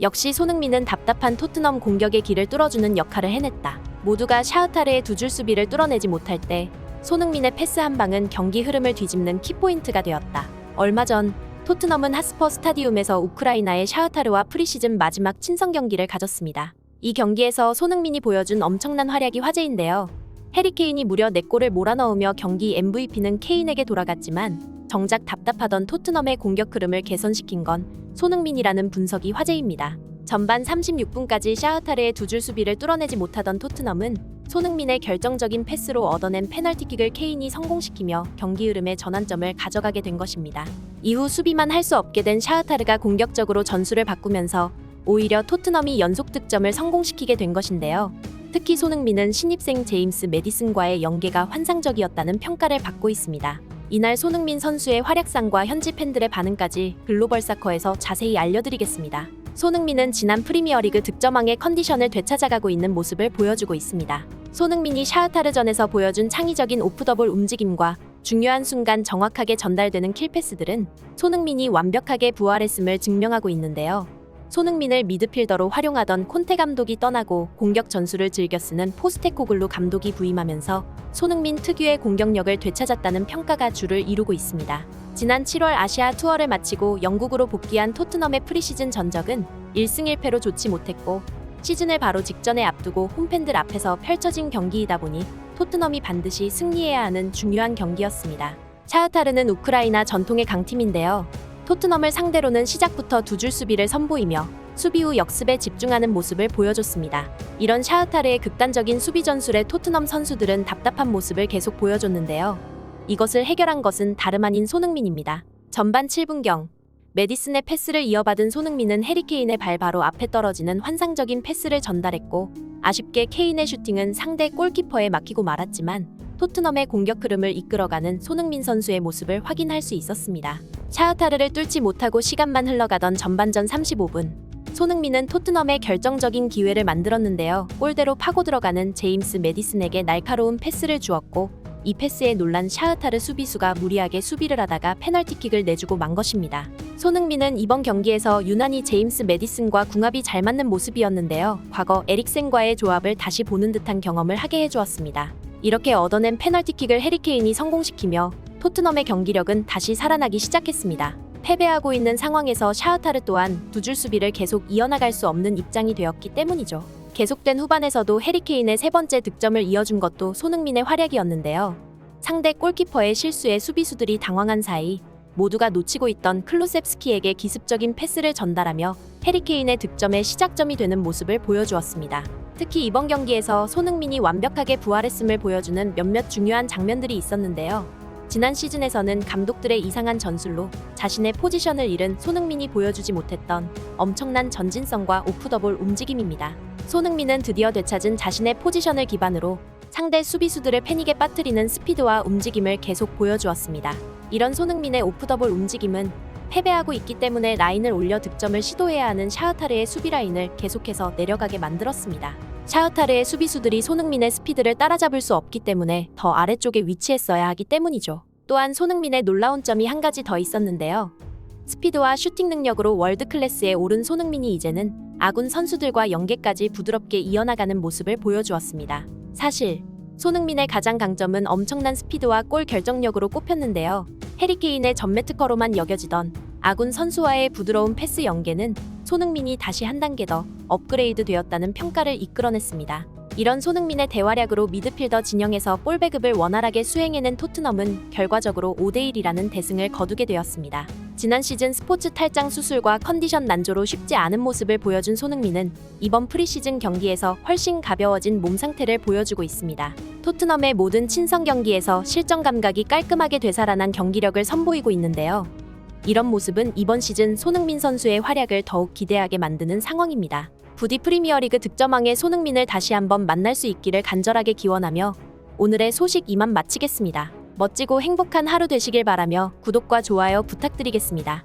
역시 손흥민은 답답한 토트넘 공격의 길을 뚫어주는 역할을 해냈다. 모두가 샤흐타르의 두 줄 수비를 뚫어내지 못할 때 손흥민의 패스 한 방은 경기 흐름을 뒤집는 키포인트가 되었다. 얼마 전 토트넘은 핫스퍼 스타디움에서 우크라이나의 샤흐타르와 프리시즌 마지막 친선 경기를 가졌습니다. 이 경기에서 손흥민이 보여준 엄청난 활약이 화제인데요. 해리 케인이 무려 4골을 몰아넣으며 경기 MVP는 케인에게 돌아갔지만 정작 답답하던 토트넘의 공격 흐름을 개선시킨 건 손흥민이라는 분석이 화제입니다. 전반 36분까지 샤흐타르의 두 줄 수비를 뚫어내지 못하던 토트넘은 손흥민의 결정적인 패스로 얻어낸 페널티킥을 케인이 성공시키며 경기 흐름의 전환점을 가져가게 된 것입니다. 이후 수비만 할 수 없게 된 샤흐타르가 공격적으로 전술을 바꾸면서 오히려 토트넘이 연속 득점을 성공시키게 된 것인데요. 특히 손흥민은 신입생 제임스 매디슨과의 연계가 환상적이었다는 평가를 받고 있습니다. 이날 손흥민 선수의 활약상과 현지 팬들의 반응까지 글로벌 사커에서 자세히 알려드리겠습니다. 손흥민은 지난 프리미어리그 득점왕의 컨디션을 되찾아가고 있는 모습을 보여주고 있습니다. 손흥민이 샤흐타르전에서 보여준 창의적인 오프더볼 움직임과 중요한 순간 정확하게 전달되는 킬패스들은 손흥민이 완벽하게 부활했음을 증명하고 있는데요. 손흥민을 미드필더로 활용하던 콘테 감독이 떠나고 공격 전술을 즐겨 쓰는 포스테코글루 감독이 부임하면서 손흥민 특유의 공격력을 되찾았다는 평가가 주를 이루고 있습니다. 지난 7월 아시아 투어를 마치고 영국으로 복귀한 토트넘의 프리시즌 전적은 1승 1패로 좋지 못했고 시즌을 바로 직전에 앞두고 홈팬들 앞에서 펼쳐진 경기이다 보니 토트넘이 반드시 승리해야 하는 중요한 경기였습니다. 샤흐타르는 우크라이나 전통의 강팀인데요. 토트넘을 상대로는 시작부터 두 줄 수비를 선보이며 수비 후 역습에 집중하는 모습을 보여줬습니다. 이런 샤흐타르의 극단적인 수비 전술에 토트넘 선수들은 답답한 모습을 계속 보여줬는데요. 이것을 해결한 것은 다름 아닌 손흥민입니다. 전반 7분경 매디슨의 패스를 이어받은 손흥민은 해리 케인의 발 바로 앞에 떨어지는 환상적인 패스를 전달했고 아쉽게 케인의 슈팅은 상대 골키퍼에 막히고 말았지만 토트넘의 공격 흐름을 이끌어가는 손흥민 선수의 모습을 확인할 수 있었습니다. 샤흐타르를 뚫지 못하고 시간만 흘러가던 전반전 35분 손흥민은 토트넘의 결정적인 기회를 만들었는데요. 골대로 파고 들어가는 제임스 매디슨에게 날카로운 패스를 주었고 이 패스에 놀란 샤흐타르 수비수가 무리하게 수비를 하다가 페널티킥을 내주고 만 것입니다. 손흥민은 이번 경기에서 유난히 제임스 매디슨과 궁합이 잘 맞는 모습이었는데요. 과거 에릭센과의 조합을 다시 보는 듯한 경험을 하게 해주었습니다. 이렇게 얻어낸 페널티킥을 해리 케인이 성공시키며 토트넘의 경기력은 다시 살아나기 시작했습니다. 패배하고 있는 상황에서 샤흐타르 또한 두 줄 수비를 계속 이어나갈 수 없는 입장이 되었기 때문이죠. 계속된 후반에서도 해리 케인의 세 번째 득점을 이어준 것도 손흥민의 활약이었는데요. 상대 골키퍼의 실수에 수비수들이 당황한 사이 모두가 놓치고 있던 클루셉스키에게 기습적인 패스를 전달하며 해리 케인의 득점의 시작점이 되는 모습을 보여주었습니다. 특히 이번 경기에서 손흥민이 완벽하게 부활했음을 보여주는 몇몇 중요한 장면들이 있었는데요. 지난 시즌에서는 감독들의 이상한 전술로 자신의 포지션을 잃은 손흥민이 보여주지 못했던 엄청난 전진성과 오프더볼 움직임입니다. 손흥민은 드디어 되찾은 자신의 포지션을 기반으로 상대 수비수들을 패닉에 빠뜨리는 스피드와 움직임을 계속 보여주었습니다. 이런 손흥민의 오프더볼 움직임은 패배하고 있기 때문에 라인을 올려 득점을 시도해야 하는 샤흐타르의 수비 라인을 계속해서 내려가게 만들었습니다. 샤흐타르의 수비수들이 손흥민의 스피드를 따라잡을 수 없기 때문에 더 아래쪽에 위치했어야 하기 때문이죠. 또한 손흥민의 놀라운 점이 한 가지 더 있었는데요. 스피드와 슈팅 능력으로 월드 클래스에 오른 손흥민이 이제는 아군 선수들과 연계까지 부드럽게 이어나가는 모습을 보여주었습니다. 사실 손흥민의 가장 강점은 엄청난 스피드와 골 결정력으로 꼽혔는데요. 해리 케인의 전매 특허로만 여겨지던 아군 선수와의 부드러운 패스 연계는 손흥민이 다시 한 단계 더 업그레이드 되었다는 평가를 이끌어냈습니다. 이런 손흥민의 대활약으로 미드필더 진영에서 볼 배급을 원활하게 수행해낸 토트넘은 결과적으로 5대1이라는 대승을 거두게 되었습니다. 지난 시즌 스포츠 탈장 수술과 컨디션 난조로 쉽지 않은 모습을 보여준 손흥민은 이번 프리시즌 경기에서 훨씬 가벼워진 몸 상태를 보여주고 있습니다. 토트넘의 모든 친선 경기에서 실전 감각이 깔끔하게 되살아난 경기력을 선보이고 있는데요. 이런 모습은 이번 시즌 손흥민 선수의 활약을 더욱 기대하게 만드는 상황입니다. 부디 프리미어리그 득점왕의 손흥민을 다시 한번 만날 수 있기를 간절하게 기원하며 오늘의 소식 이만 마치겠습니다. 멋지고 행복한 하루 되시길 바라며 구독과 좋아요 부탁드리겠습니다.